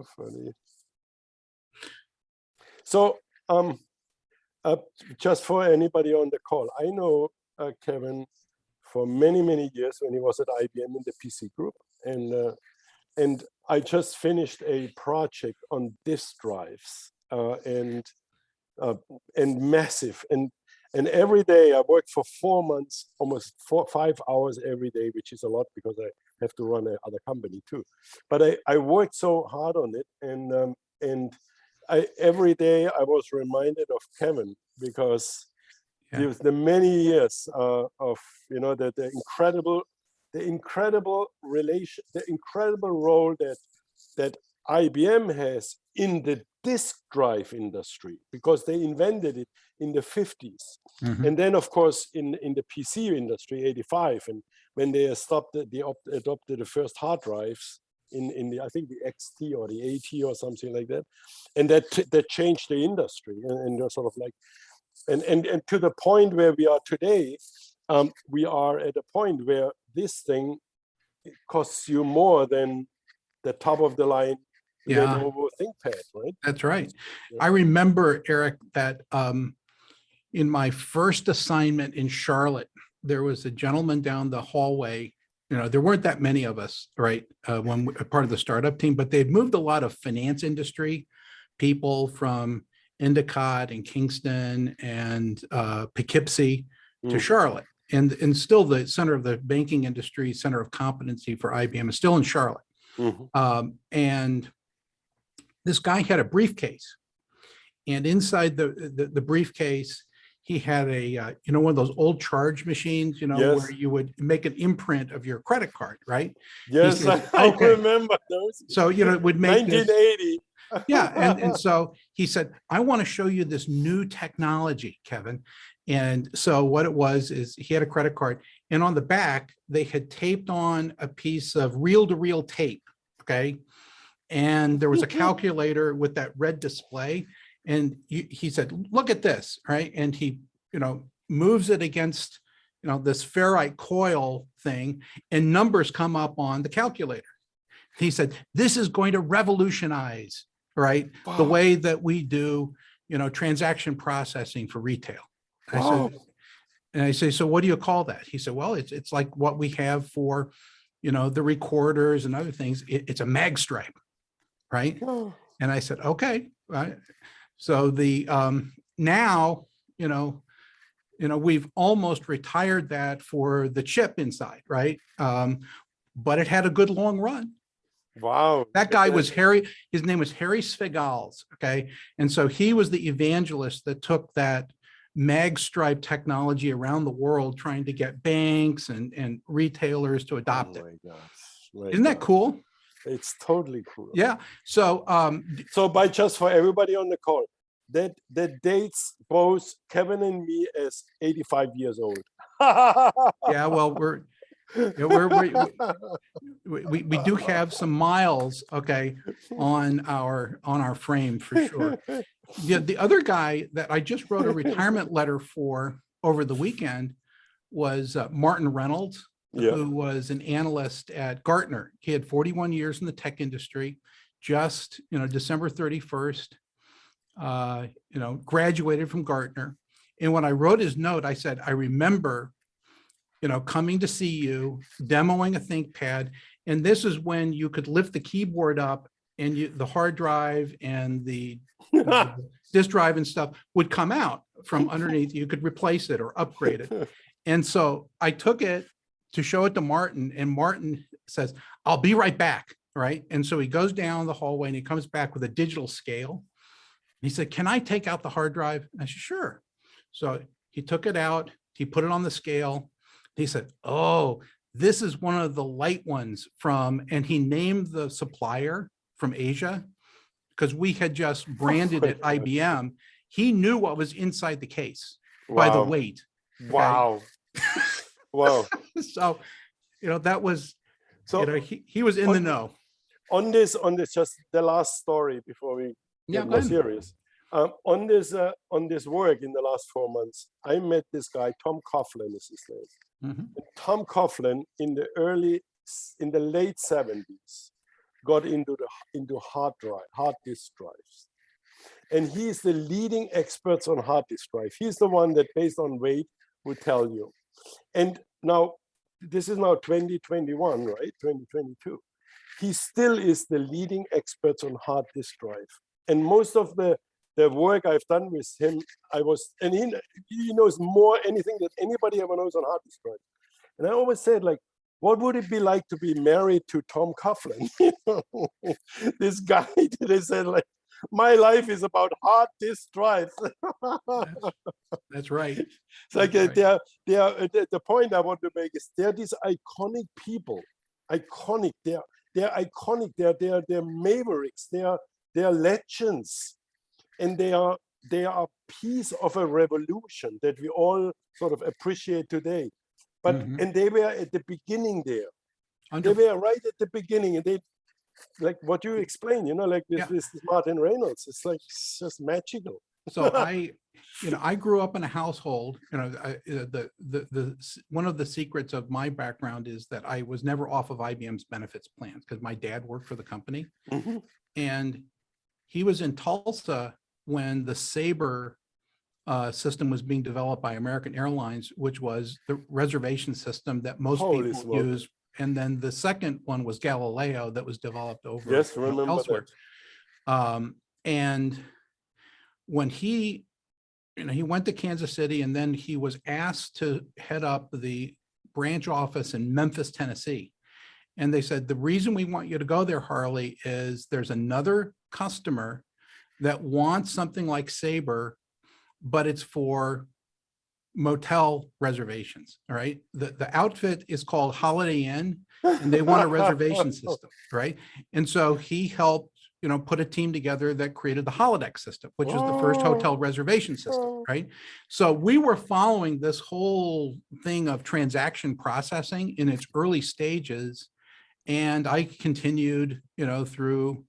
So funny. So, just for anybody on the call, I know Kevin for many, many years when he was at IBM in the PC group. And I just finished a project on disk drives and massive. And every day I worked for 4 months, almost 5 hours every day, which is a lot because I have to run another company too. But I worked so hard on it, and every day I was reminded of Kevin because it was the many years of the incredible relation, the incredible role that IBM has in the disk drive industry, because they invented it in the 50s. Mm-hmm. And then, of course, in the PC industry, 85, and when they adopted the first hard drives in the, I think the XT or the AT or something like that, and that changed the industry, and you're sort of like, and to the point where we are today, we are at a point where this thing costs you more than the top of the line Lenovo ThinkPad, right? That's right. Yeah. I remember, Eric, that in my first assignment in Charlotte, there was a gentleman down the hallway. There weren't that many of us, right, when we, part of the startup team, but they've moved a lot of finance industry people from Endicott and Kingston and Poughkeepsie to Charlotte. And still the center of the banking industry, center of competency for IBM is still in Charlotte. And this guy had a briefcase, and inside the briefcase, he had a, one of those old charge machines, where you would make an imprint of your credit card, right? Yes, said, I remember those. So, it would make 1980. And so he said, I want to show you this new technology, Kevin. And so what it was is he had a credit card, and on the back, they had taped on a piece of reel-to-reel tape, okay? And there was a calculator with that red display. And he said, look at this, right? And he, moves it against, this ferrite coil thing, and numbers come up on the calculator. He said, this is going to revolutionize, right, the way that we do, transaction processing for retail. I say, so what do you call that? He said, well, it's like what we have for, the recorders and other things. It's a mag stripe, right? And I said, okay, right. So the now, we've almost retired that for the chip inside, right? But it had a good long run. Wow. That guy was Harry. His name was Harry Svigals. Okay. And so he was the evangelist that took that mag stripe technology around the world, trying to get banks and retailers to adopt it. Isn't that cool? It's totally cool. Yeah. So, so just for everybody on the call, that dates both Kevin and me as 85 years old. Yeah. Well, we do have some miles, okay, on our frame for sure. Yeah, the other guy that I just wrote a retirement letter for over the weekend was Martin Reynolds, who was an analyst at Gartner. He had 41 years in the tech industry, just, December 31st, graduated from Gartner. And when I wrote his note, I said, I remember, coming to see you, demoing a ThinkPad. And this is when you could lift the keyboard up and the hard drive and the disk drive and stuff would come out from underneath. You could replace it or upgrade it. And so I took it to show it to Martin, and Martin says, I'll be right back, right? And so he goes down the hallway and he comes back with a digital scale. He said, can I take out the hard drive? I said, sure. So he took it out, he put it on the scale. He said, oh, this is one of the light ones from, and he named the supplier from Asia because we had just branded it IBM. He knew what was inside the case by the weight. Okay? Wow. Wow. So, that was, he was in the know. On this, just the last story before we get more serious. On this work in the last 4 months, I met this guy, Tom Coughlin is his name. Tom Coughlin in the late 70s got into hard disk drives. And he's the leading experts on hard disk drive. He's the one that, based on weight, would tell you. And now, this is now 2021, right? 2022. He still is the leading experts on hard disk drive. And most of the work I've done with him, and he knows more anything that anybody ever knows on hard disk drive. And I always said, like, what would it be like to be married to Tom Coughlin? This guy, they said, like, my life is about hard disk drives. That's right. It's like the point I want to make is they're these iconic people, iconic. They're iconic. They're mavericks. They're legends, and they are a piece of a revolution that we all sort of appreciate today. But and they were at the beginning there. They were right at the beginning, and they, like what you explained, like this Martin Reynolds. It's like, it's just magical. So I grew up in a household, the one of the secrets of my background is that I was never off of IBM's benefits plans because my dad worked for the company. And he was in Tulsa when the Sabre system was being developed by American Airlines, which was the reservation system that most people use. And then the second one was Galileo that was developed over elsewhere. And when he went to Kansas City, and then he was asked to head up the branch office in Memphis, Tennessee. And they said, the reason we want you to go there, Harley, is there's another customer that wants something like Sabre, but it's for motel reservations. All right. The outfit is called Holiday Inn, and they want a reservation system. Right. And so he helped, put a team together that created the holodeck system, which is the first hotel reservation system. Right. So we were following this whole thing of transaction processing in its early stages. And I continued, through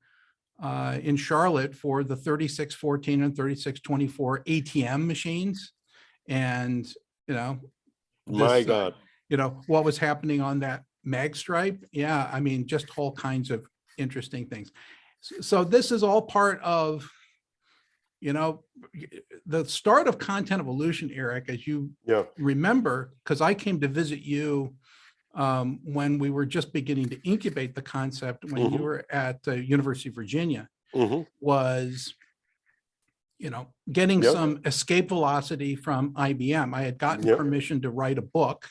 in Charlotte for the 3614 and 3624 ATM machines. And, my God, what was happening on that mag stripe. Yeah. I mean, just all kinds of interesting things. So this is all part of, the start of content evolution, Eric, as you remember, because I came to visit you when we were just beginning to incubate the concept when you were at the University of Virginia, was, getting some escape velocity from IBM. I had gotten permission to write a book.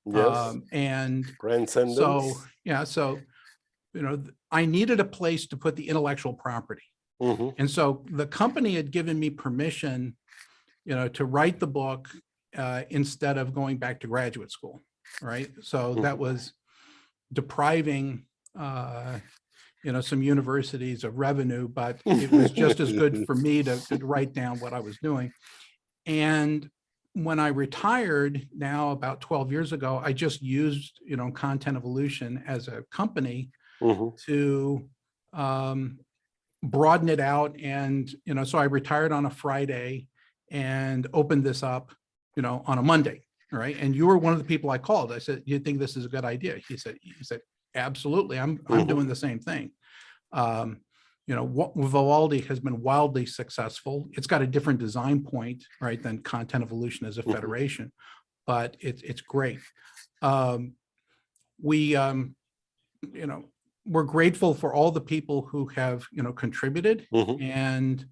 And Transcendence. So, I needed a place to put the intellectual property. And so the company had given me permission, to write the book instead of going back to graduate school. Right. So that was depriving, some universities of revenue, but it was just as good for me to write down what I was doing. And when I retired now about 12 years ago, I just used, Content Evolution as a company to broaden it out. And, so I retired on a Friday and opened this up, on a Monday. Right. And you were one of the people I called. I said, you think this is a good idea? He said, absolutely. I'm doing the same thing. Vivaldi has been wildly successful. It's got a different design point, right, than Content Evolution as a federation, but it's great. We're grateful for all the people who have, contributed, and,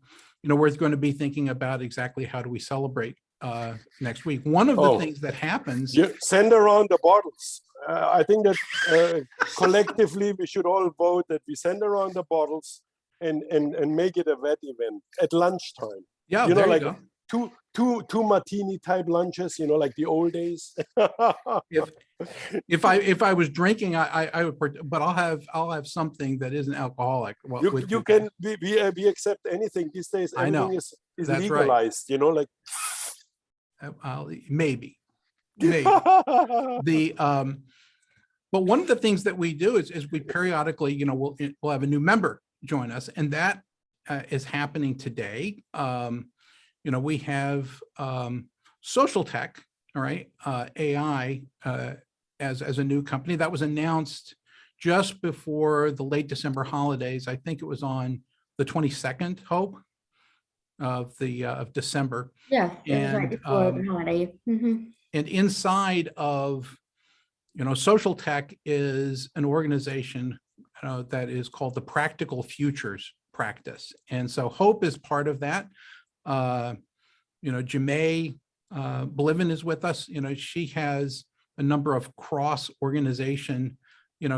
we're going to be thinking about exactly how do we celebrate next week. One of the things that happens, send around the bottles. I think that collectively we should all vote that we send around the bottles and make it a vet event at lunchtime. Yeah, like two martini type lunches, like the old days. if I was drinking, I would, but I'll have something that isn't alcoholic. You can we accept anything these days. Everything is That's legalized. Right. Maybe. But one of the things that we do is we periodically, we'll have a new member join us, and that is happening today. We have Social Tech, all right, AI as a new company that was announced just before the late December holidays. I think it was on the 22nd, Hope, of December. Yeah, it was right And before the holiday. Mhm. and inside of, Social Tech is an organization that is called the Practical Futures Practice. And so Hope is part of that. Jemay Bliven is with us. She has a number of cross-organization,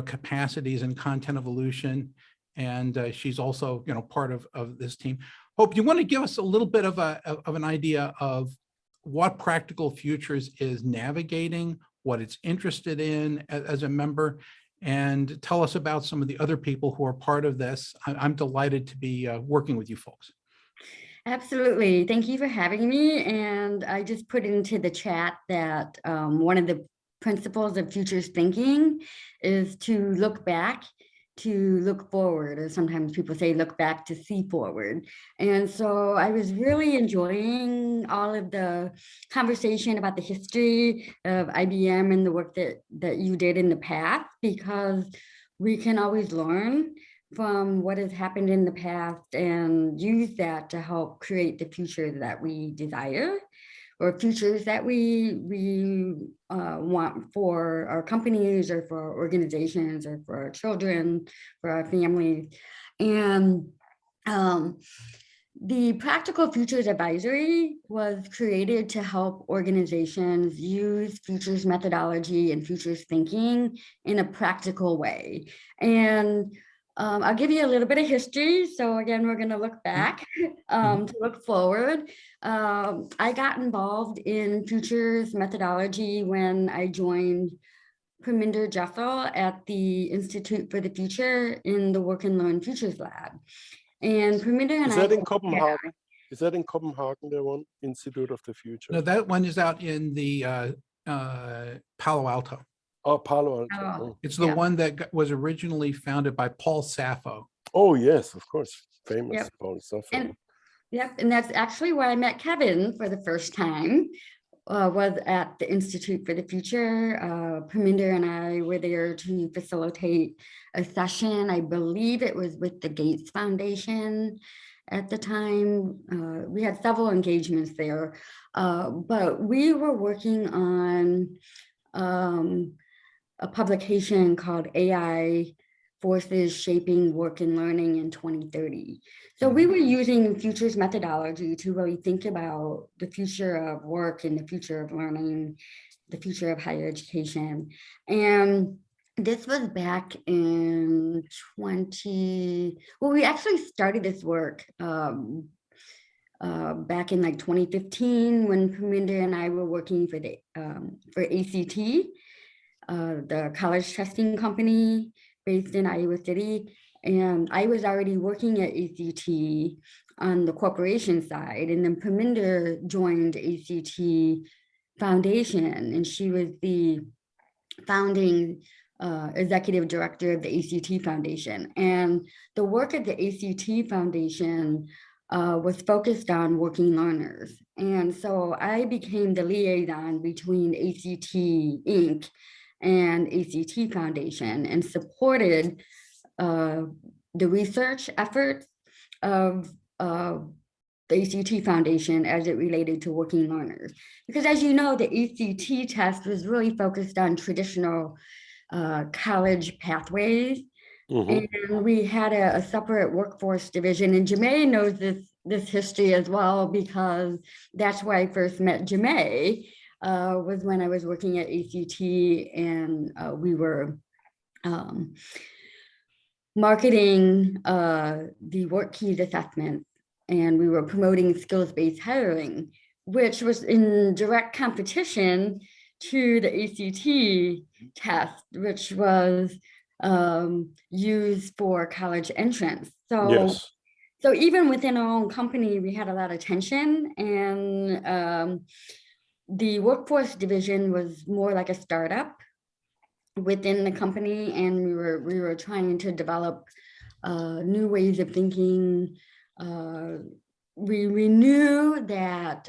capacities in content evolution. And she's also, part of this team. Hope, you want to give us a little bit of an idea of what Practical Futures is navigating, what it's interested in as a member, and tell us about some of the other people who are part of this. I'm delighted to be working with you folks. Absolutely. Thank you for having me. And I just put into the chat that one of the principles of futures thinking is to look back, to look forward, or sometimes people say look back to see forward. And so I was really enjoying all of the conversation about the history of IBM and the work that you did in the past, because we can always learn from what has happened in the past and use that to help create the future that we desire, or futures that we want for our companies, or for our organizations, or for our children, for our families. And the Practical Futures Advisory was created to help organizations use futures methodology and futures thinking in a practical way. And I'll give you a little bit of history. So again, we're going to look back to look forward. I got involved in futures methodology when I joined Parminder Jessel at the Institute for the Future in the Work and Learn Futures Lab. And Parminder and Is that in Copenhagen? Is that in Copenhagen, the one, Institute of the Future? No, that one is out in the Palo Alto. Oh, Palo Alto. Oh, It's the one that was originally founded by Paul Sappho. Oh, yes, of course. Famous Yep. Paul Sappho. And that's actually where I met Kevin for the first time, was at the Institute for the Future. Parminder and I were there to facilitate a session. I believe it was with the Gates Foundation at the time. We had several engagements there, but we were working on a publication called AI Forces Shaping Work and Learning in 2030. So we were using futures methodology to really think about the future of work and the future of learning, the future of higher education. And this was back in we actually started this work back in like 2015 when Parminder and I were working for ACT, the college testing company based in Iowa City. And I was already working at ACT on the corporation side. And then Parminder joined ACT Foundation, and she was the founding executive director of the ACT Foundation. And the work at the ACT Foundation was focused on working learners. And so I became the liaison between ACT Inc. and ACT Foundation, and supported the research efforts of the ACT Foundation as it related to working learners. Because as you know, the ACT test was really focused on traditional college pathways. And we had a separate workforce division, and Jemay knows this history as well, because that's where I first met Jemay, was when I was working at ACT, and we were marketing the work keys assessment, and we were promoting skills-based hiring, which was in direct competition to the ACT test, which was used for college entrance. So even within our own company, we had a lot of tension, and the workforce division was more like a startup within the company, and we were trying to develop new ways of thinking. We knew that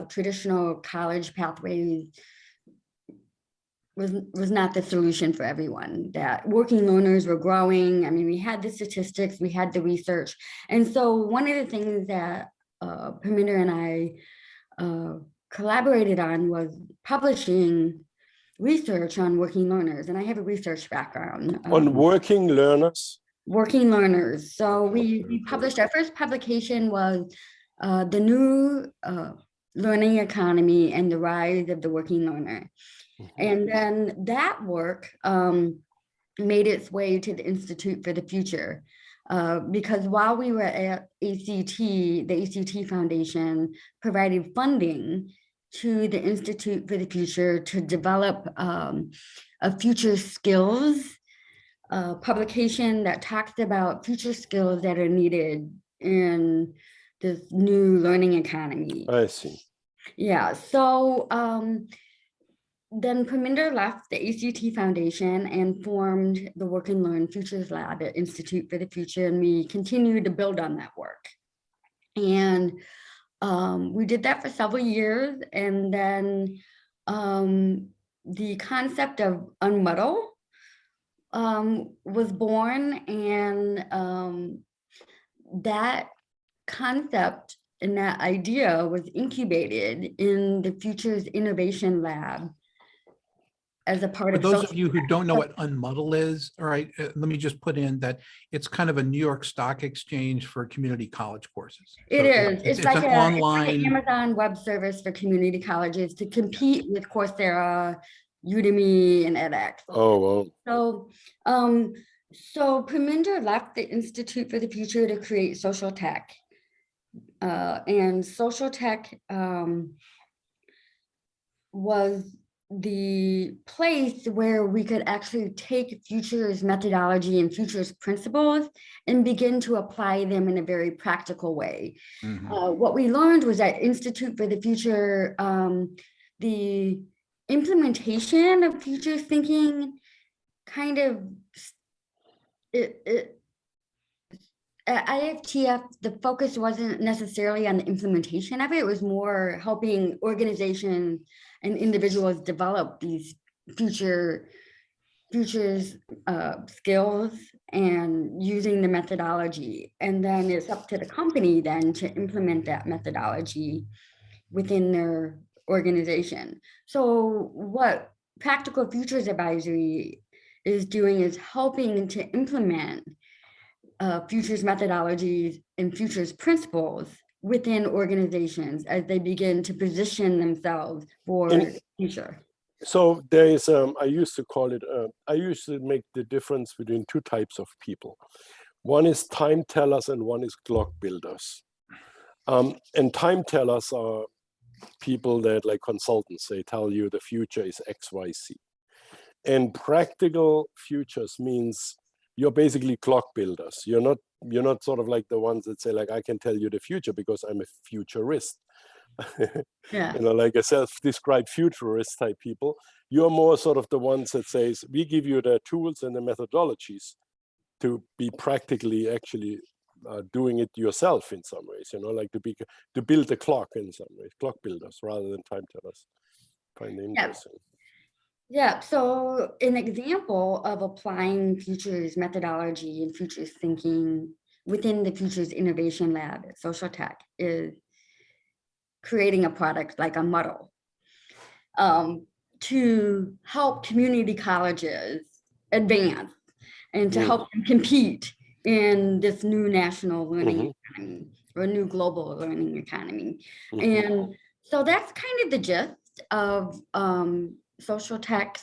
traditional college pathways was not the solution for everyone, that working learners were growing. I mean, we had the statistics, we had the research. And so one of the things that Parminder and I collaborated on was publishing research on working learners. And I have a research background. On working learners? Working learners. So we published, our first publication was the new learning economy and the rise of the working learner. And then that work made its way to the Institute for the Future, because while we were at ACT, the ACT Foundation provided funding to the Institute for the Future to develop a future skills publication that talks about future skills that are needed in this new learning economy. I see. Yeah, so then Parminder left the ACT Foundation and formed the Work and Learn Futures Lab at Institute for the Future, and we continued to build on that work. And we did that for several years, and then the concept of unmuddle was born, and that concept and that idea was incubated in the Futures Innovation Lab as a part For of those of you who don't know what unmuddle is, all right, let me just put in that it's kind of a New York Stock Exchange for community college courses. It So is. It's like an an online. Amazon Web Service for community colleges to compete with Coursera, Udemy, and edX. Oh, wow. So Parminder left the Institute for the Future to create social tech. And social tech was the place where we could actually take futures methodology and futures principles and begin to apply them in a very practical way. What we learned was that Institute for the Future, the implementation of futures thinking kind of, at IFTF, the focus wasn't necessarily on the implementation of it. It was more helping organizations and individuals develop these futures skills and using the methodology. And then it's up to the company then to implement that methodology within their organization. So what Practical Futures Advisory is doing is helping to implement futures methodologies and futures principles within organizations as they begin to position themselves for the future. So there is, I used to make the difference between two types of people. One is time tellers and one is clock builders. And time tellers are people that, like consultants, they tell you the future is X, Y, Z. And practical futures means you're basically clock builders. You're not sort of like the ones that say, like, I can tell you the future because I'm a futurist. Yeah. You know, like a self-described futurist type people. You're more sort of the ones that says, we give you the tools and the methodologies to be practically actually doing it yourself in some ways, you know, like to build the clock in some ways, clock builders rather than time tellers. Find it interesting. Yeah, so an example of applying futures methodology and futures thinking within the Futures Innovation Lab at Social Tech is creating a product like unmuddle to help community colleges advance and to help them compete in this new national learning economy or new global learning economy. And so that's kind of the gist of Social Tech's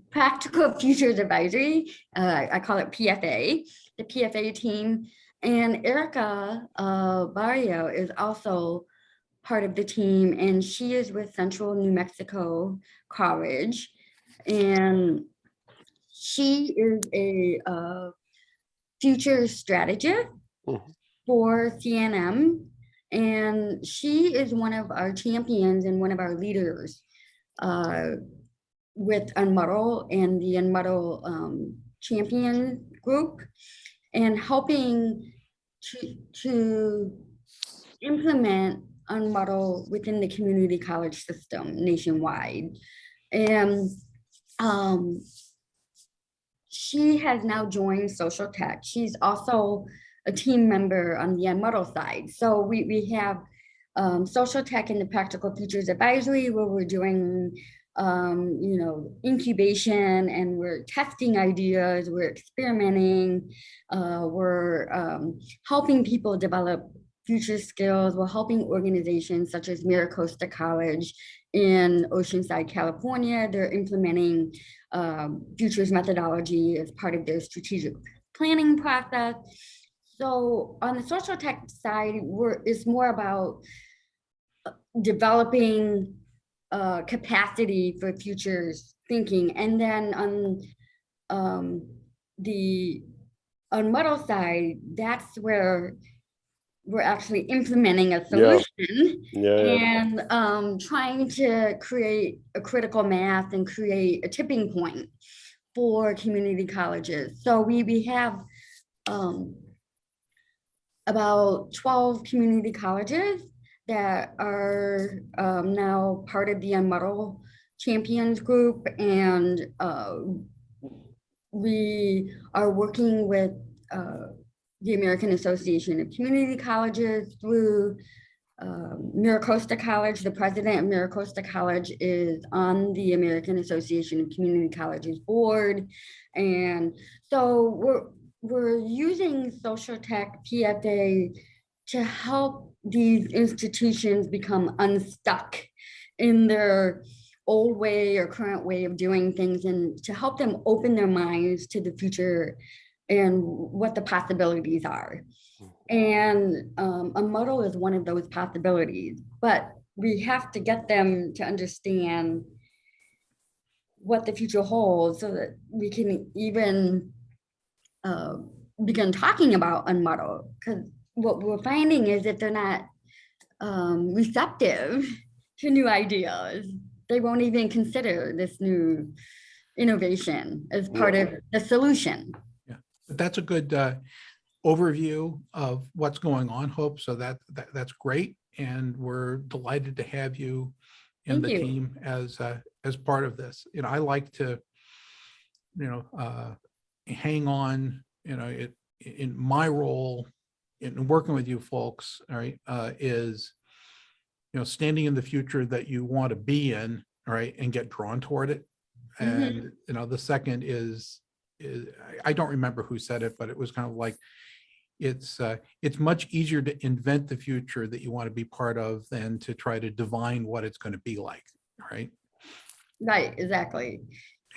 Practical Futures Advisory. I call it PFA, the PFA team. And Erica Barrio is also part of the team, and she is with Central New Mexico College. And she is a future strategist for CNM. And she is one of our champions and one of our leaders with Unmuddle and the Unmuddle champion group, and helping to implement Unmuddle within the community college system nationwide. And she has now joined Social Tech. She's also a team member on the model side. So we have Social Tech and the Practical Futures Advisory, where we're doing incubation, and we're testing ideas, we're experimenting, we're helping people develop future skills. We're helping organizations such as Miracosta College in Oceanside, California. They're implementing futures methodology as part of their strategic planning process. So on the social tech side, it's more about developing capacity for futures thinking. And then the model side, that's where we're actually implementing a solution and trying to create a critical mass and create a tipping point for community colleges. So we have about 12 community colleges that are now part of the Unmuddle Champions group, and we are working with the American Association of Community Colleges through Miracosta College. The president of Miracosta College is on the American Association of Community Colleges board. And so we're using social tech PFA to help these institutions become unstuck in their old way or current way of doing things, and to help them open their minds to the future and what the possibilities are. And a model is one of those possibilities, but we have to get them to understand what the future holds so that we can even begin talking about unmodel. Because what we're finding is that they're not receptive to new ideas. They won't even consider this new innovation as part of the solution. Yeah, but that's a good overview of what's going on, Hope. So that's great, and we're delighted to have you in the team as part of this. I like to hang on. In my role in working with you folks, all right, is standing in the future that you want to be in, all right, and get drawn toward it. And the second is I don't remember who said it, but it was kind of like, it's much easier to invent the future that you want to be part of than to try to divine what it's going to be like, right? Right, exactly.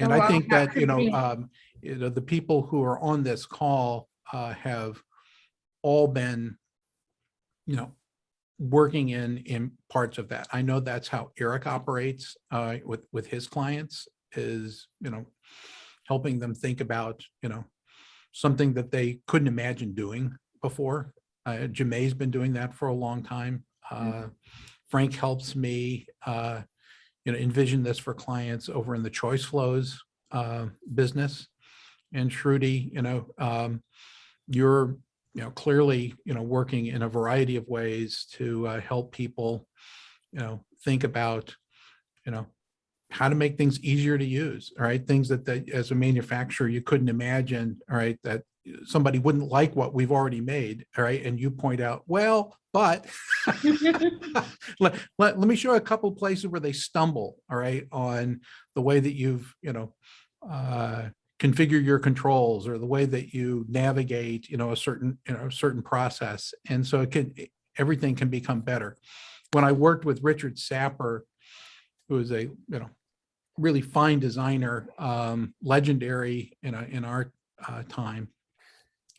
And I think that the people who are on this call have all been working in parts of that. I know that's how Eric operates with his clients, is helping them think about something that they couldn't imagine doing before. Jamay's been doing that for a long time. Frank helps me envision this for clients over in the choice flows business. And Shruti, you're clearly working in a variety of ways to help people think about how to make things easier to use, all right? Things that as a manufacturer, you couldn't imagine, all right, that somebody wouldn't like what we've already made, all right? And you point out, well, but let me show a couple of places where they stumble, all right, on the way that you've, configure your controls, or the way that you navigate, a certain process. And so everything can become better. When I worked with Richard Sapper, who is a, really fine designer, legendary in our time,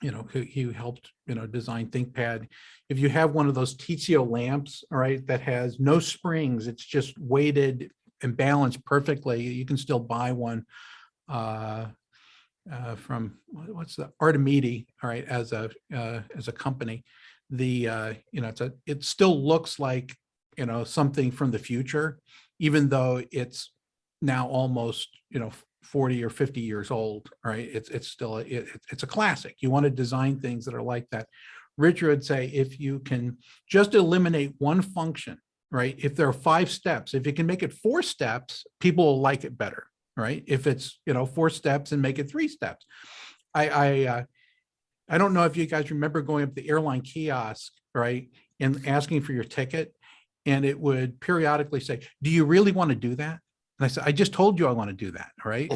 he helped, design ThinkPad. If you have one of those TCO lamps, all right, that has no springs, it's just weighted and balanced perfectly, you can still buy one from what's the Artemidi, all right, as a company. It still looks like something from the future, even though it's now almost 40 or 50 years old, right? It's still it's a classic. You want to design things that are like that. Richard would say, if you can just eliminate one function, right? If there are 5 steps, if you can make it 4 steps, people will like it better, right? If it's, 4 steps and make it 3 steps. I don't know if you guys remember going up the airline kiosk, right, and asking for your ticket, and it would periodically say, "Do you really want to do that?" And I said, "I just told you I want to do that." Right?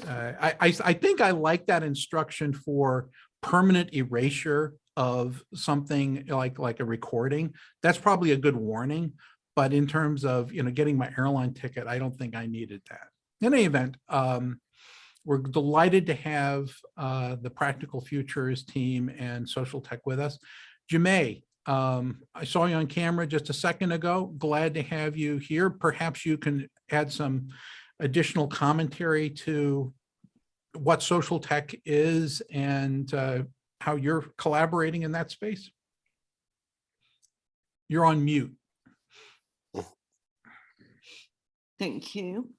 I think I like that instruction for permanent erasure of something like a recording. That's probably a good warning. But in terms of getting my airline ticket, I don't think I needed that. In any event, we're delighted to have the Practical Futures team and Social Tech with us. Jemay, I saw you on camera just a second ago. Glad to have you here. Perhaps you can add some additional commentary to what social tech is and how you're collaborating in that space. You're on mute. Thank you.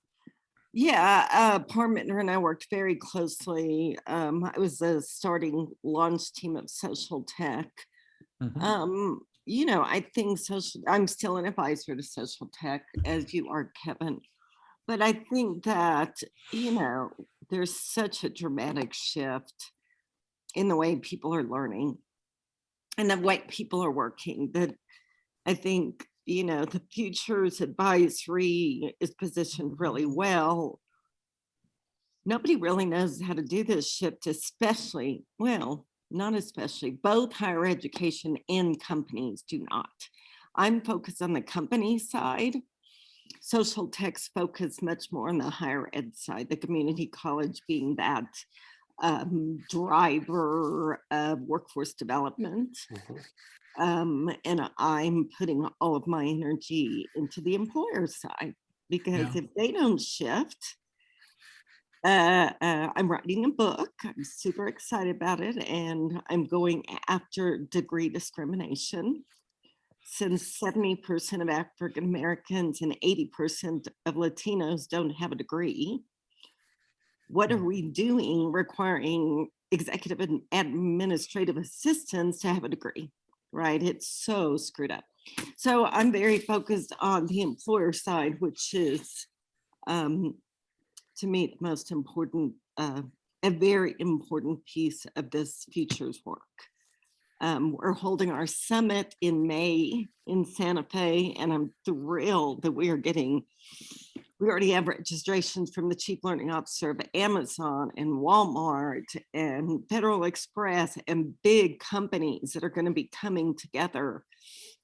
Yeah, Parminder and I worked very closely. I was the starting launch team of social tech. I think I'm still an advisor to social tech, as you are, Kevin. But I think that, there's such a dramatic shift in the way people are learning and the way people are working that I think, the Futures Advisory is positioned really well. Nobody really knows how to do this shift, especially, well, not especially, both higher education and companies do not. I'm focused on the company side. Social techs focus much more on the higher ed side, the community college being that driver of workforce development. And I'm putting all of my energy into the employer side because if they don't shift, I'm writing a book. I'm super excited about it, and I'm going after degree discrimination. Since 70% of African Americans and 80% of Latinos don't have a degree, what are we doing requiring executive and administrative assistants to have a degree? Right? It's so screwed up. So I'm very focused on the employer side, which is, to me, the most important, a very important piece of this futures work. We're holding our summit in May in Santa Fe, and I'm thrilled that we already have registrations from the Chief Learning Officer of Amazon and Walmart and Federal Express and big companies that are going to be coming together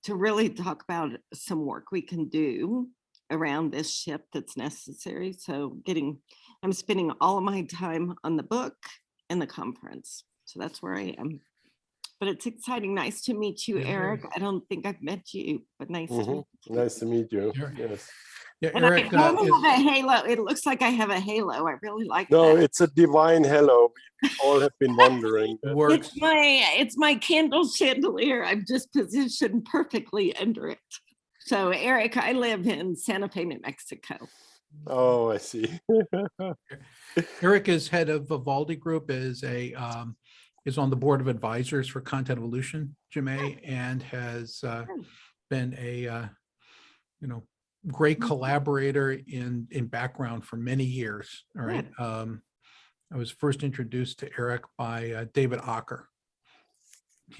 to really talk about some work we can do around this shift that's necessary. So I'm spending all of my time on the book and the conference. So that's where I am. But it's exciting. Nice to meet you, Eric. I don't think I've met you, but nice to meet you. Nice to meet you. Sure. Yes. Yeah, And Eric, I have a halo. It looks like I have a halo. I really like No, that. it's a divine hello. We all have been wondering. works. It's my candle chandelier. I'm just positioned perfectly under it. So Eric, I live in Santa Fe, New Mexico. Oh, I see. Eric is head of Vivaldi Group, is on the board of advisors for Content Evolution, Jemay, and has been a great collaborator in background for many years. All right. I was first introduced to Eric by David Ocker,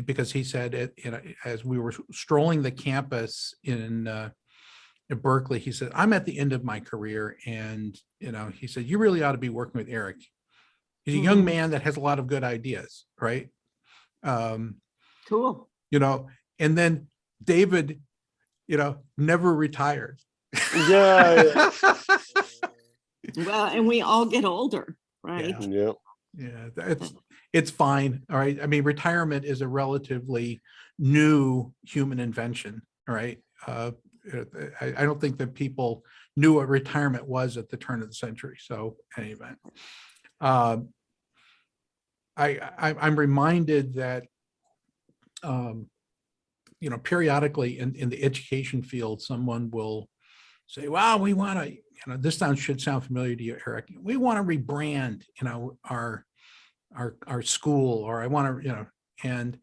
because he said, as we were strolling the campus in Berkeley, he said, "I'm at the end of my career," and he said, "You really ought to be working with Eric. He's a young man that has a lot of good ideas," right? Cool. And then David, never retired. Yeah. Well, and we all get older, right? Yeah. Yeah, it's fine. All right. I mean, retirement is a relatively new human invention. All right. I don't think that people knew what retirement was at the turn of the century. So anyway, I'm reminded that periodically in the education field, someone will say, "Well, we want to," this should sound familiar to you, Eric. "We want to rebrand, our school," or "I want to," and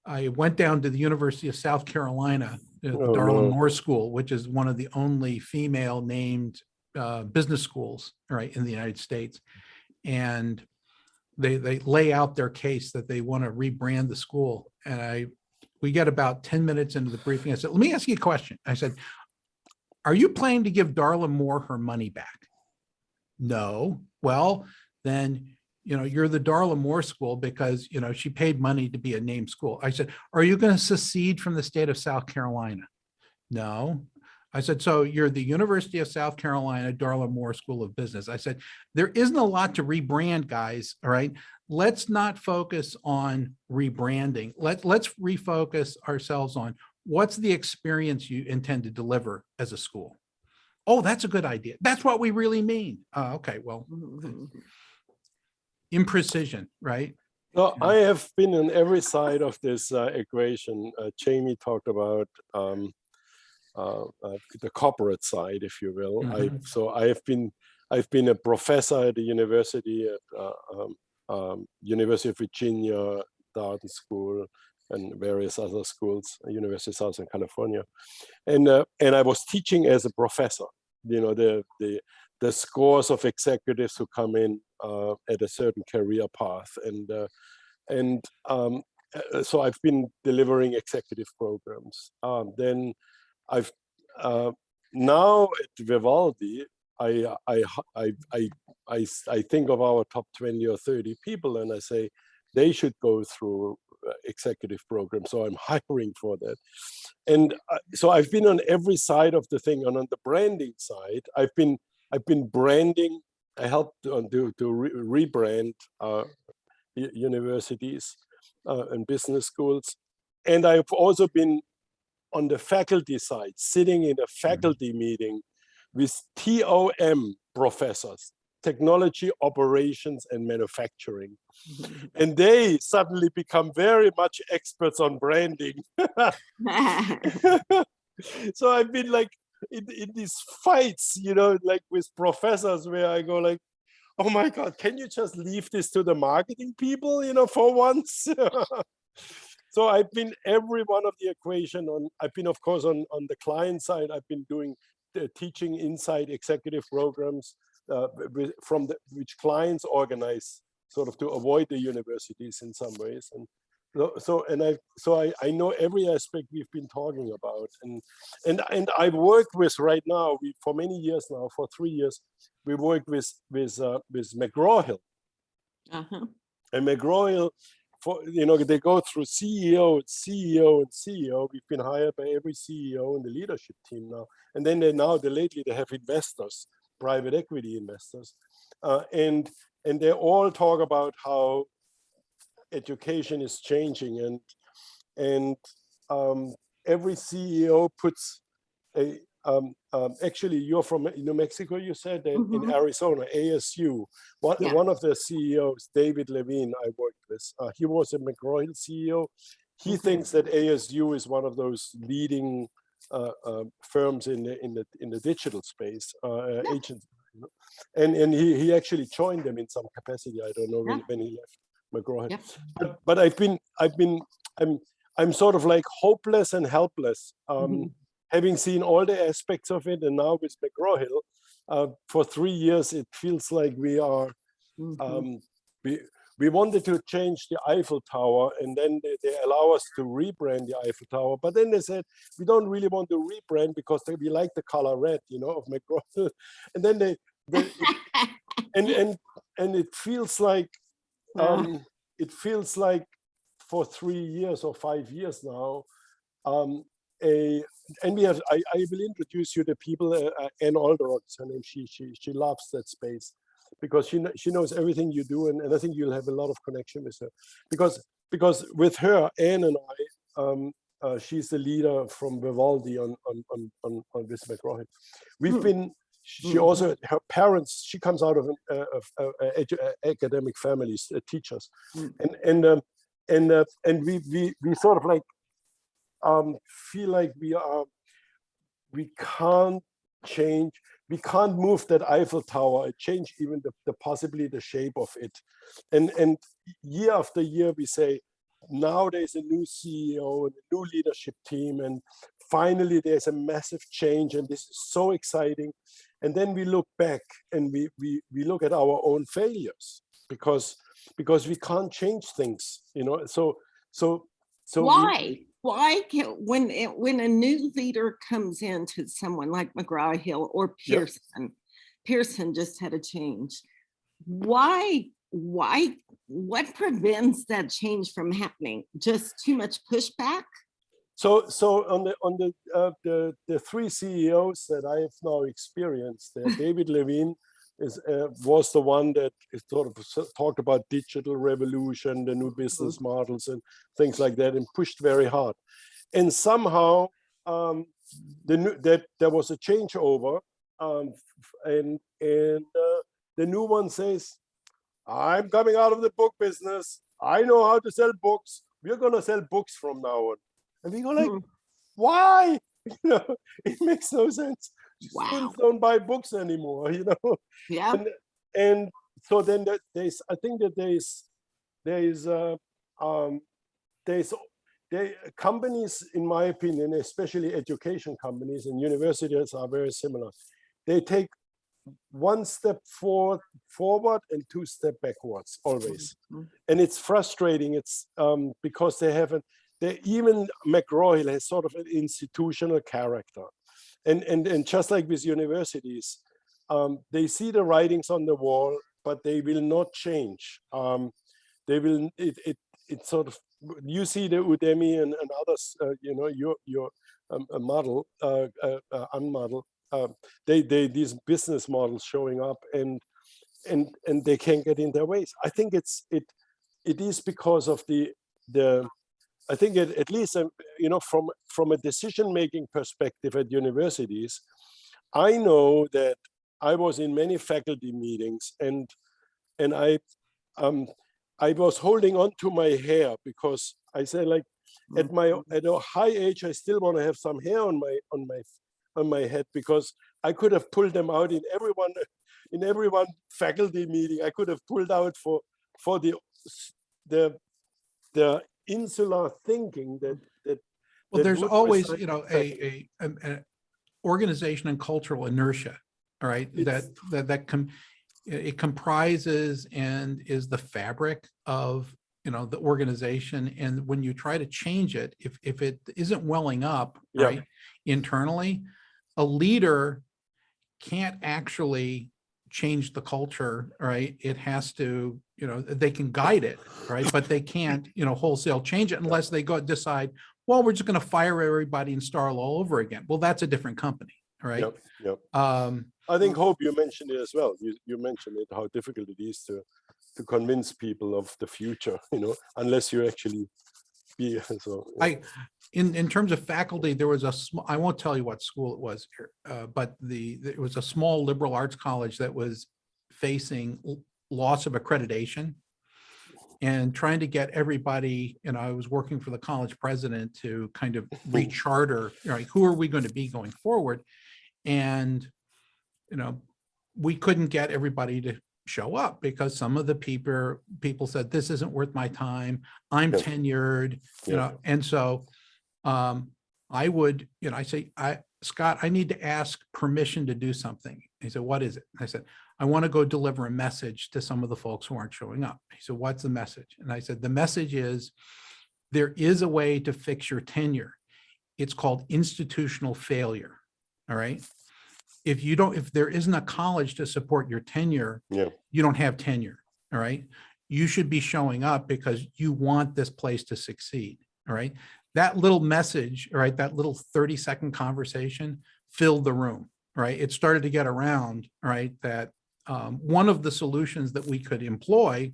I went down to the University of South Carolina the Oh, Darla no. Moore School, which is one of the only female named business schools, right, in the United States. And they lay out their case that they want to rebrand the school. And we get about 10 minutes into the briefing. I said, let me ask you a question. I said, are you planning to give Darla Moore her money back? No. Well, then, you're the Darla Moore School because, she paid money to be a named school. I said, are you going to secede from the state of South Carolina? No. I said, so you're the University of South Carolina, Darla Moore School of Business. I said, there isn't a lot to rebrand, guys. All right. Let's not focus on rebranding. Let's refocus ourselves on what's the experience you intend to deliver as a school. Oh, that's a good idea. That's what we really mean. Okay, well, imprecision, right? No, I have been on every side of this equation. Jamie talked about the corporate side, if you will. I've been a professor at the university at University of Virginia, Darden School, and various other schools, University of Southern California, and I was teaching as a professor. The scores of executives who come in at a certain career path, and so I've been delivering executive programs. Then I've now at Vivaldi, I think of our top 20 or 30 people, and I say they should go through executive programs. So I'm hiring for that, and so I've been on every side of the thing. And on the branding side, I've been branding. I helped to rebrand universities and business schools, and I've also been on the faculty side, sitting in a faculty meeting with TOM professors, technology, operations, and manufacturing. And they suddenly become very much experts on branding. So I've been like in these fights, like with professors where I go like, oh my God, can you just leave this to the marketing people, for once? So I've been every one of the equation I've been, of course, on the client side, I've been doing teaching inside executive programs which clients organize sort of to avoid the universities in some ways. And I know every aspect we've been talking about. And I've worked with right now, for many years now, for 3 years, we worked with McGraw-Hill. And McGraw-Hill, they go through CEO, and CEO. We've been hired by every CEO in the leadership team now. And then lately they have investors, private equity investors. And they all talk about how education is changing. And every CEO puts actually, you're from New Mexico, you said, in Arizona, ASU. One of the CEOs, David Levine, I worked with, he was a McGraw-Hill CEO. He thinks that ASU is one of those leading firms in the digital space, agents. And he actually joined them in some capacity. I don't know when he left McGraw-Hill. But I'm sort of like hopeless and helpless. Having seen all the aspects of it, and now with McGraw-Hill, for 3 years, it feels like we are, we wanted to change the Eiffel Tower, and then they allow us to rebrand the Eiffel Tower. But then they said, we don't really want to rebrand because we like the color red, of McGraw-Hill. And then and it feels like, for 3 years or 5 years now, and we have. I will introduce you to people. Ann Alderot, her name. She loves that space because she knows everything you do, and I think you'll have a lot of connection with her, because with her, Ann and I, she's the leader from Vivaldi on this McGraw-Hill. We've been. She also, her parents. She comes out of academic families, teachers, and we sort of like. Feel like we can't change, we can't move that Eiffel Tower, change even possibly the shape of it. And year after year we say, now there's a new CEO and a new leadership team, and finally there's a massive change, and this is so exciting. And then we look back and we look at our own failures because we can't change things, you know. So why? Why can when a new leader comes into someone like McGraw-Hill or Pearson, Pearson just had a change. Why? What prevents that change from happening? Just too much pushback? So on the three CEOs that I have now experienced, David Levine was the one that sort of talked about digital revolution, the new business models and things like that, and pushed very hard. And somehow there was a changeover, and the new one says, "I'm coming out of the book business. I know how to sell books. We're going to sell books from now on." And we go like, why? You know, it makes no sense. Students don't buy books anymore, you know. Yeah. And so then there's, I think that there's companies, in my opinion, especially education companies and universities are very similar. They take one step forward and two steps backwards always. And it's frustrating. It's because even McGraw-Hill has sort of an institutional character. And just like with universities, they see the writings on the wall, but they will not change. They will, it sort of, you see the Udemy and others, you know, your model, unmodel, these business models showing up, and they can't get in their ways. I think it is because of I think at least, you know, from a decision-making perspective at universities, I know that I was in many faculty meetings, and I was holding on to my hair because I said, like, at a high age, I still want to have some hair on my head, because I could have pulled them out in every one faculty meeting. I could have pulled out for the insular thinking that well, there's always, you know, an organization and cultural inertia, all right, it comprises and is the fabric of, you know, the organization. And when you try to change it, if it isn't welling up right internally, a leader can't actually change the culture, right? It has to, you know, they can guide it, right? But they can't, you know, wholesale change it unless they decide, well, we're just going to fire everybody and start all over again. Well, that's a different company, right? I think, Hope, you mentioned it as well. You mentioned it, how difficult it is to convince people of the future, you know, unless you actually be. So in terms of faculty, there was I won't tell you what school it was here, but it was a small liberal arts college that was facing loss of accreditation and trying to get everybody, you know, I was working for the college president to kind of recharter, right? Who are we going to be going forward? And, you know, we couldn't get everybody to show up because some of the people said, this isn't worth my time. I'm tenured, you know, and so I would, you know, I say, Scott, I need to ask permission to do something. He said, what is it? I said, I want to go deliver a message to some of the folks who aren't showing up. He said, what's the message? And I said, the message is, there is a way to fix your tenure. It's called institutional failure. All right. If there isn't a college to support your tenure, you don't have tenure. All right. You should be showing up because you want this place to succeed. All right. That little message, right, that little 30-second conversation filled the room, right? It started to get around, right, that one of the solutions that we could employ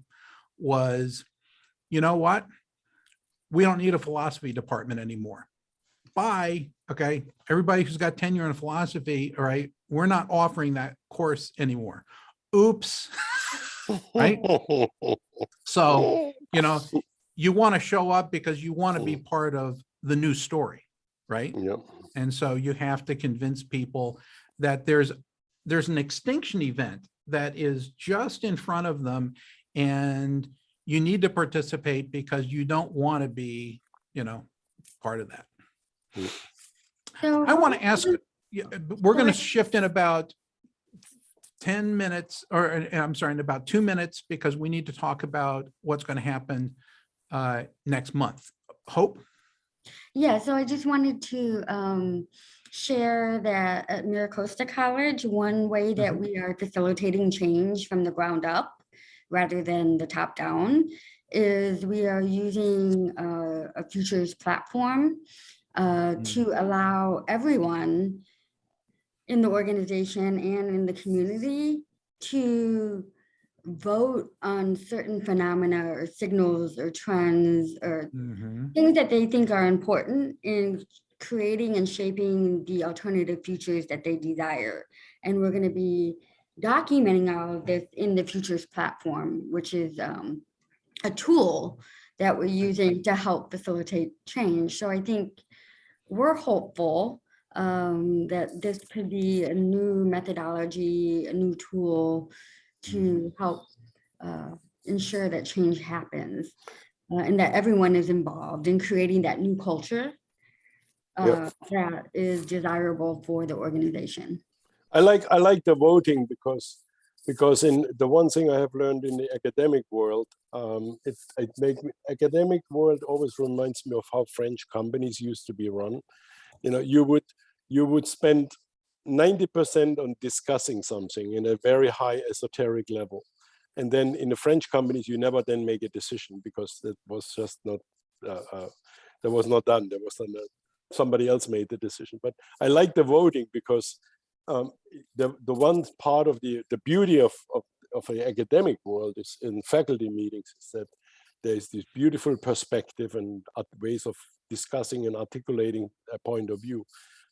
was, you know what? We don't need a philosophy department anymore. Bye. Okay. Everybody who's got tenure in philosophy, all right, we're not offering that course anymore. Oops. Right? So, you know, you want to show up because you want to be part of the new story, right? And so you have to convince people that there's an extinction event that is just in front of them, and you need to participate because you don't want to be, you know, part of that. So I want to ask, we're going to Sure. shift in about 10 minutes, or I'm sorry, in about 2 minutes, because we need to talk about what's going to happen next month. Hope? Yeah, so I just wanted to share that at Miracosta College, one way that we are facilitating change from the ground up rather than the top down is we are using a futures platform to allow everyone in the organization and in the community to vote on certain phenomena or signals or trends or things that they think are important in creating and shaping the alternative futures that they desire. And we're going to be documenting all of this in the futures platform, which is a tool that we're using to help facilitate change. So I think we're hopeful that this could be a new methodology, a new tool to help ensure that change happens and that everyone is involved in creating that new culture that is desirable for the organization. I like the voting because in the one thing I have learned in the academic world, academic world always reminds me of how French companies used to be run. You know, you would spend 90% on discussing something in a very high esoteric level. And then in the French companies, you never then make a decision because that was just not, that was not done. There was somebody else made the decision. But I like the voting because the one part of the beauty of the academic world is in faculty meetings is that there's this beautiful perspective and ways of discussing and articulating a point of view.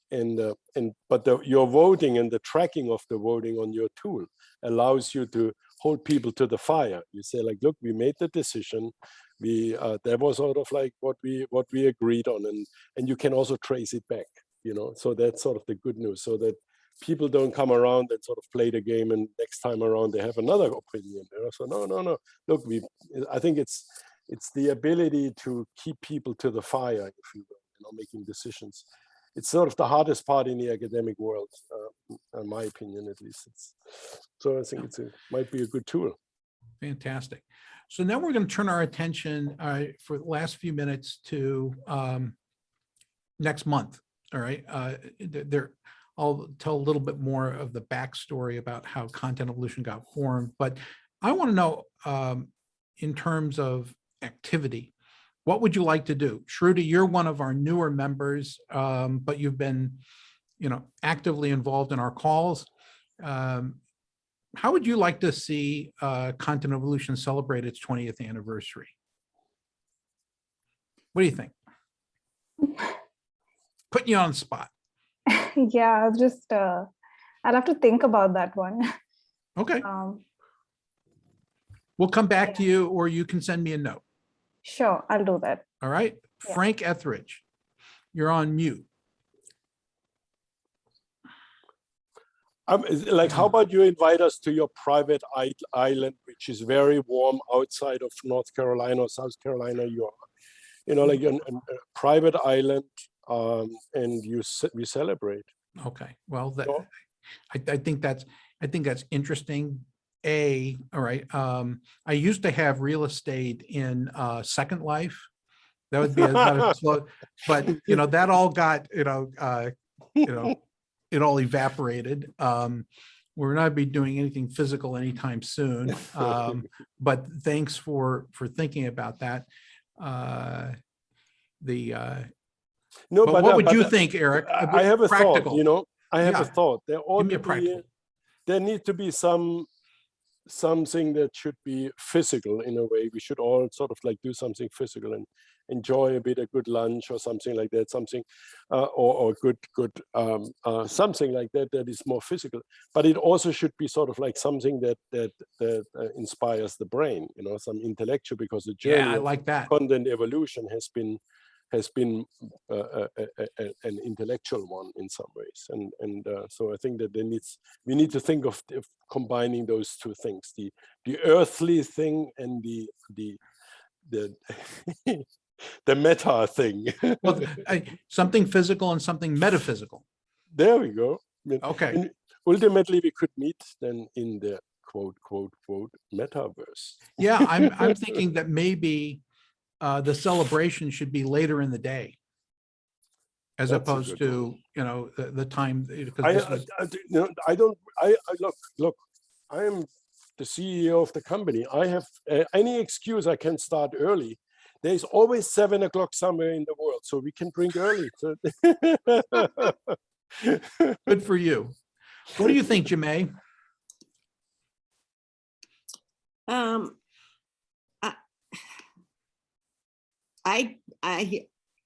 But your voting and the tracking of the voting on your tool allows you to hold people to the fire. You say like, look, we made the decision. That was sort of like what we agreed on, and you can also trace it back. You know, so that's sort of the good news. So that people don't come around and sort of play the game, and next time around they have another opinion. You know? So no. Look, I think it's the ability to keep people to the fire, if you will, you know, making decisions. It's sort of the hardest part in the academic world, in my opinion, at least. So I think it might be a good tool. Fantastic. So now we're going to turn our attention for the last few minutes to next month. All right. I'll tell a little bit more of the backstory about how Content Evolution got formed, but I want to know in terms of activity, what would you like to do? Shruti, you're one of our newer members, but you've been, actively involved in our calls. How would you like to see Content Evolution celebrate its 20th anniversary? What do you think? Putting you on the spot. Yeah, I'll just, I'll have to think about that one. Okay. We'll come back to you, or you can send me a note. Sure, I'll do that. All right. Yeah. Frank Etheridge, you're on mute. How about you invite us to your private island, which is very warm outside of North Carolina or South Carolina. You are, like a private island, and we celebrate. Okay. Well, I think that's interesting. All right. I used to have real estate in Second Life. That would be a slow, but that all got it all evaporated. We're not be doing anything physical anytime soon. But thanks for thinking about that. No, but what would you think, Eric? I have a practical. Thought. I have a thought. There need to be something that should be physical in a way. We should all sort of like do something physical and enjoy a good lunch or something like that, something or good something like that is more physical. But it also should be sort of like something that inspires the brain, some intellectual, because the journey I like that. Content evolution has been an intellectual one in some ways, and so I think that we need to think of combining those two things: the earthly thing and the the meta thing. Well, something physical and something metaphysical. There we go. Okay. And ultimately, we could meet then in the quote metaverse. Yeah, I'm thinking that maybe the celebration should be later in the day, as That's a opposed good to, you know, the time. Because I, this was, you know, I don't. I look. I am the CEO of the company. I have any excuse. I can start early. There's always 7 o'clock somewhere in the world, so we can drink early. So good for you. What do you think, Jemay?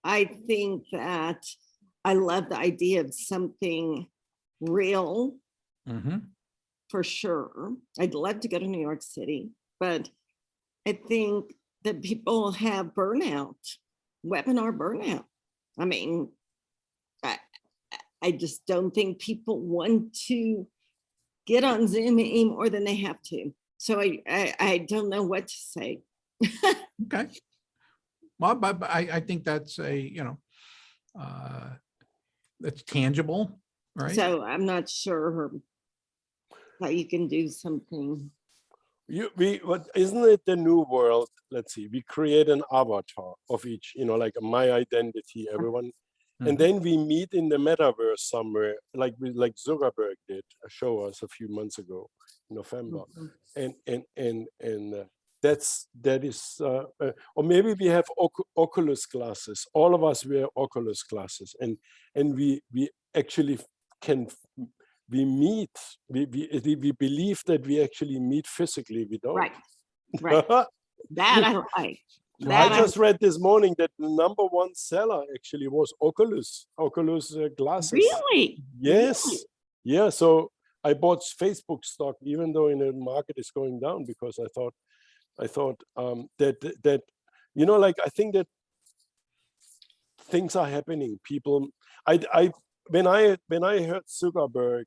I think that I love the idea of something real Mhm. for sure. I'd love to go to New York City, but I think that people have burnout, webinar burnout. I mean, I just don't think people want to get on Zoom any more than they have to. So I don't know what to say. Okay. Well, but I think that's a, you know, that's tangible, right? So I'm not sure how you can do something. what isn't it the new world? Let's see. We create an avatar of each, you know, like my identity, everyone. And Mhm. then we meet in the metaverse somewhere, like Zuckerberg did show us a few months ago, in November, and that is, or maybe we have Oculus glasses. All of us wear Oculus glasses, and we actually can we meet. We believe that we actually meet physically. We don't. Right. That I like. I That just read this morning that the #1 seller actually was Oculus glasses. Really? Yes. Really? Yeah. So I bought Facebook stock, even though in the market is going down, because I thought that you know, like I think that things are happening. People, when I heard Zuckerberg,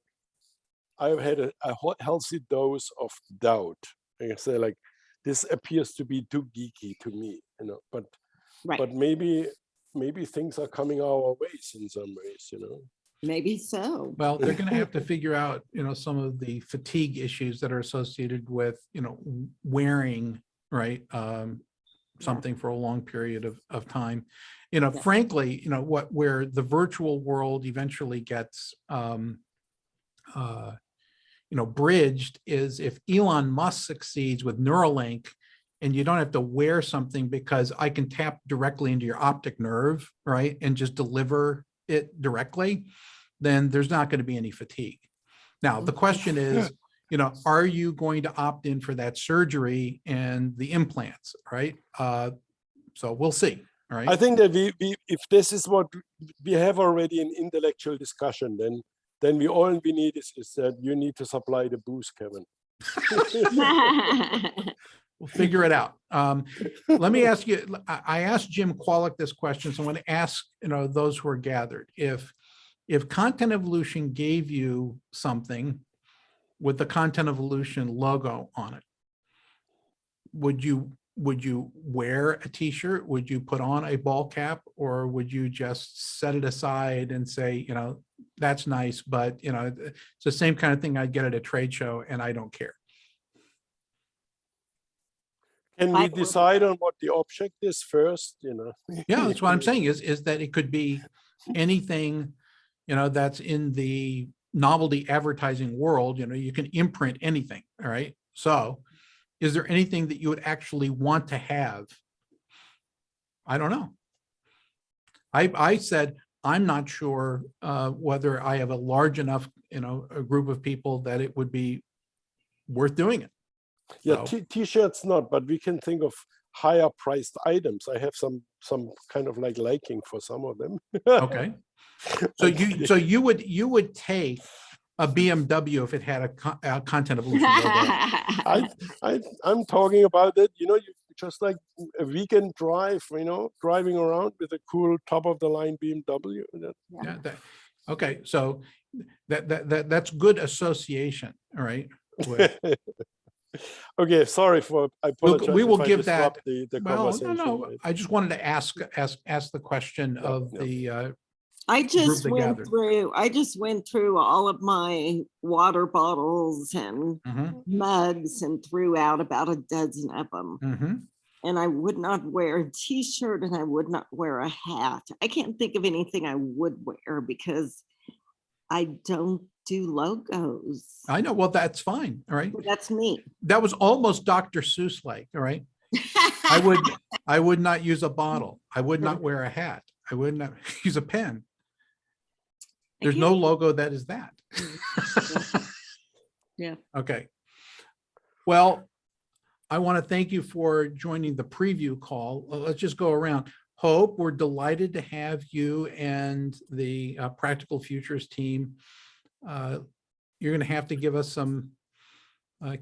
I had a healthy dose of doubt. I say like, this appears to be too geeky to me, you know. But Right. maybe things are coming our ways in some ways, you know. Maybe so. Well, they're going to have to figure out, you know, some of the fatigue issues that are associated with, you know, wearing, right, something for a long period of time. You know, Yeah. frankly, you know, where the virtual world eventually gets, you know, bridged is if Elon Musk succeeds with Neuralink, and you don't have to wear something because I can tap directly into your optic nerve, right, and just deliver it directly, then there's not going to be any fatigue. Now, the question is, you know, are you going to opt in for that surgery and the implants, right? So we'll see. All right. I think that we if this is what we have already an intellectual discussion, then all we need is that you need to supply the booze, Kevin. We'll figure it out. Let me ask you, I asked Jim Qualick this question, so I want to ask, you know, those who are gathered, if Content Evolution gave you something with the Content Evolution logo on it, would you wear a t-shirt? Would you put on a ball cap, or would you just set it aside and say, you know, that's nice, but you know, it's the same kind of thing I'd get at a trade show and I don't care? Can we decide on what the object is first, you know? Yeah, that's what I'm saying is that it could be anything, you know, that's in the novelty advertising world. You know, you can imprint anything. All right. So is there anything that you would actually want to have? I don't know. I said, I'm not sure whether I have a large enough, you know, a group of people that it would be worth doing it. Yeah, So, t-shirts not, but we can think of higher priced items. I have some kind of like liking for some of them. okay. So you would take a BMW if it had a Content Evolution logo. I'm talking about it, you know, you just like a weekend drive, you know, driving around with a cool top of the line BMW. Yeah. Okay. So that's good association. All right. With, Okay, sorry for, I apologize. we will if I give that- disrupt the Well, conversation. no. I just wanted to ask the question of yeah. the I group just that went gathered. through, all of my water bottles and Mhm, mugs and threw out about a dozen of them. mhm. And I would not wear a t-shirt and I would not wear a hat. I can't think of anything I would wear because I don't do logos. I know. Well, that's fine. All right. But that's me. That was almost Dr. Seuss like. All right. I would not use a bottle. I would not wear a hat. I would not use a pen. There's no logo that is that. Yeah. Okay. Well, I want to thank you for joining the preview call. Let's just go around. Hope, we're delighted to have you and the Practical Futures team. You're going to have to give us some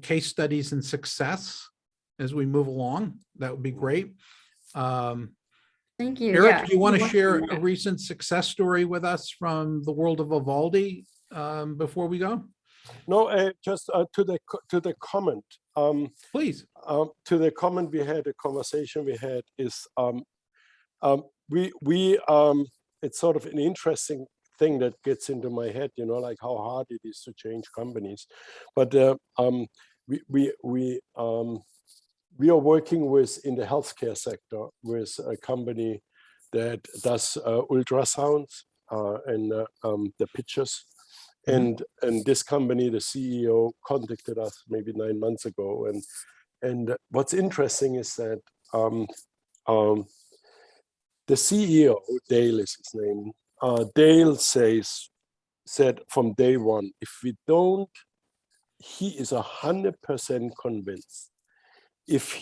case studies and success as we move along. That would be great. Thank you. Eric, Yeah, do you want to you're share welcome. a recent success story with us from the world of Vivaldi before we go? No, just to the comment. Please. To the comment we had, a conversation we had is it's sort of an interesting thing that gets into my head, like how hard it is to change companies. But we are working with, in the healthcare sector, with a company that does ultrasounds and the pictures. And this company, the CEO, contacted us maybe 9 months ago. And what's interesting is that the CEO, Dale is his name, Dale said from day one, he is 100% convinced if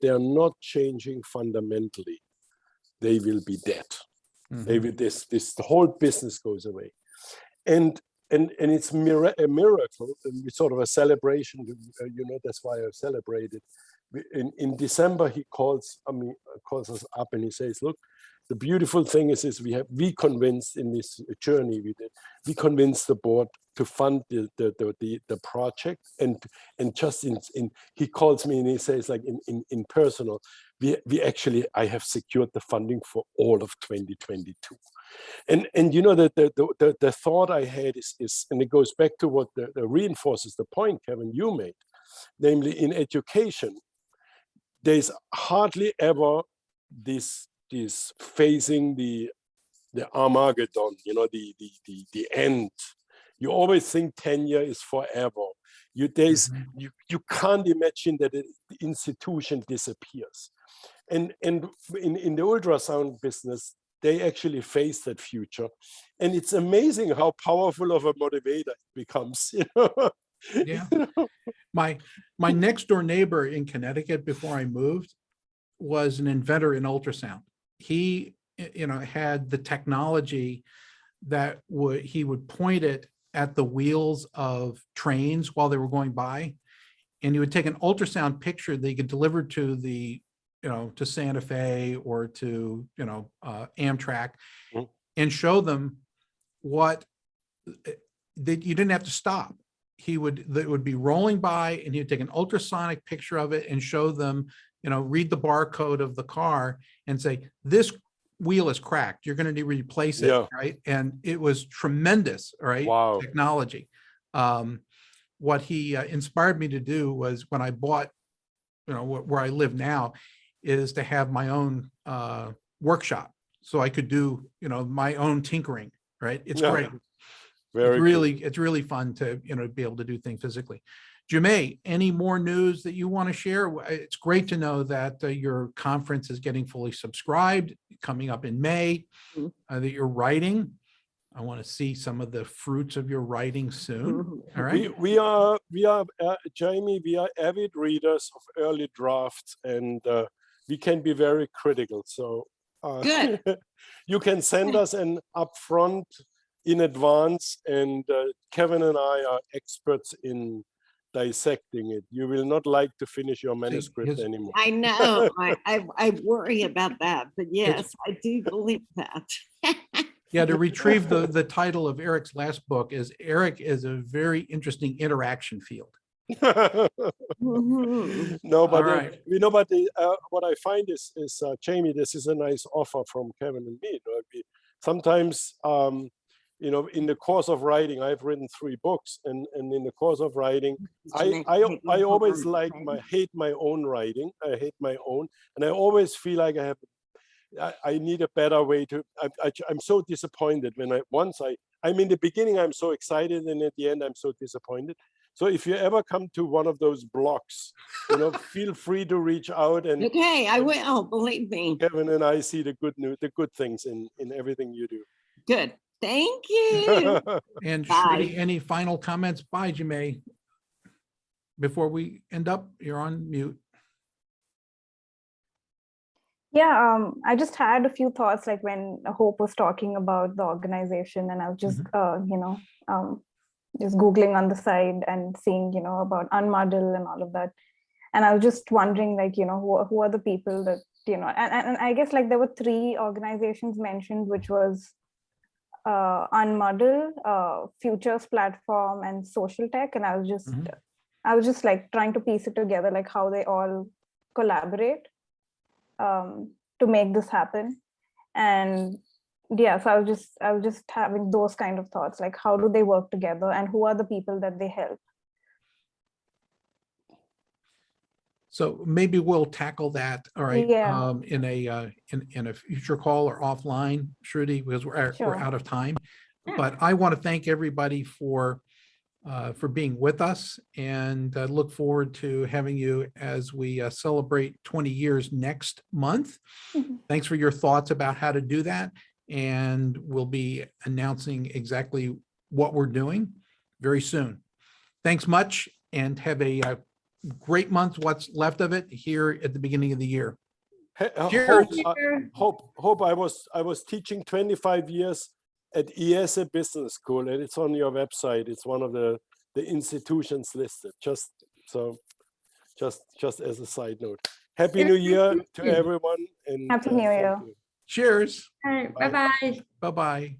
they're not changing fundamentally, they will be dead. The whole business goes away. And it's a miracle, and sort of a celebration. That's why I celebrated. In December, he calls us up and he says, "Look, the beautiful thing is we convinced in this journey we convinced the board to fund the project, and just he calls me and he says, like in personal, I have secured the funding for all of 2022." And the thought I had is, and it goes back to what reinforces the point, Kevin, you made, namely in education, there's hardly ever this facing the Armageddon, the end. You always think tenure is forever. You can't imagine that the institution disappears. And in the ultrasound business, they actually face that future. And it's amazing how powerful of a motivator it becomes. Yeah. My next door neighbor in Connecticut before I moved was an inventor in ultrasound. He, had the technology that he would point it at the wheels of trains while they were going by, and he would take an ultrasound picture that he could deliver to the to Santa Fe or to Amtrak, and show them what that you didn't have to stop. It would be rolling by, and he'd take an ultrasonic picture of it and show them, read the barcode of the car and say, "This wheel is cracked. You're going to need to replace it." Yeah. Right. And it was tremendous, right? Wow. Technology. What he inspired me to do was, when I bought, where I live now, is to have my own workshop, so I could do, my own tinkering. Right. It's great. It's really fun to, be able to do things physically. Jumay, any more news that you want to share? It's great to know that your conference is getting fully subscribed, coming up in May, that you're writing. I want to see some of the fruits of your writing soon. All right. We are Jamie, we are avid readers of early drafts, and we can be very critical. So Good. You can send us an upfront in advance, and Kevin and I are experts in dissecting it. You will not like to finish your manuscript anymore. I know. I worry about that, but yes, I do believe that. Yeah, to retrieve the title of Eric's last book, Eric is a very interesting interaction field. Mhm. No, but right. but what I find is Jamie, this is a nice offer from Kevin and me. Sometimes, in the course of writing, I've written 3 books, and in the course of writing, I always hate my own writing. I hate my own, and I always feel like I need a better way to. I'm so disappointed when I'm in the beginning, I'm so excited, and at the end, I'm so disappointed. So if you ever come to one of those blocks, feel free to reach out, and Okay, I will, believe me. Kevin and I see the good things in everything you do. Good. Thank you. And Bye. Shruti, any final comments? Bye, Jimay. Before we end up, you're on mute. Yeah, I just had a few thoughts like when Hope was talking about the organization, and I was just, just Googling on the side and seeing, about Unmuddle and all of that. And I was just wondering, like, who are the people that, and I guess like there were 3 organizations mentioned, which was Unmuddle, Futures Platform, and Social Tech. And I was just like trying to piece it together, like how they all collaborate to make this happen. And yeah, so I was just having those kind of thoughts, like how do they work together, and who are the people that they help? So maybe we'll tackle that, all right, Yeah. in a future call or offline, Shruti, because we're Sure. out of time. Yeah. But I want to thank everybody for being with us, and look forward to having you as we celebrate 20 years next month. Mhm. Thanks for your thoughts about how to do that. And we'll be announcing exactly what we're doing very soon. Thanks much, and have a great month, what's left of it, here at the beginning of the year. Hey, Cheers. Hope I was teaching 25 years at IESE Business School, and it's on your website. It's one of the institutions listed. Just as a side note. Happy New Year to everyone, and Happy New thank Year. you. Cheers. All right, Bye. bye-bye. Bye-bye.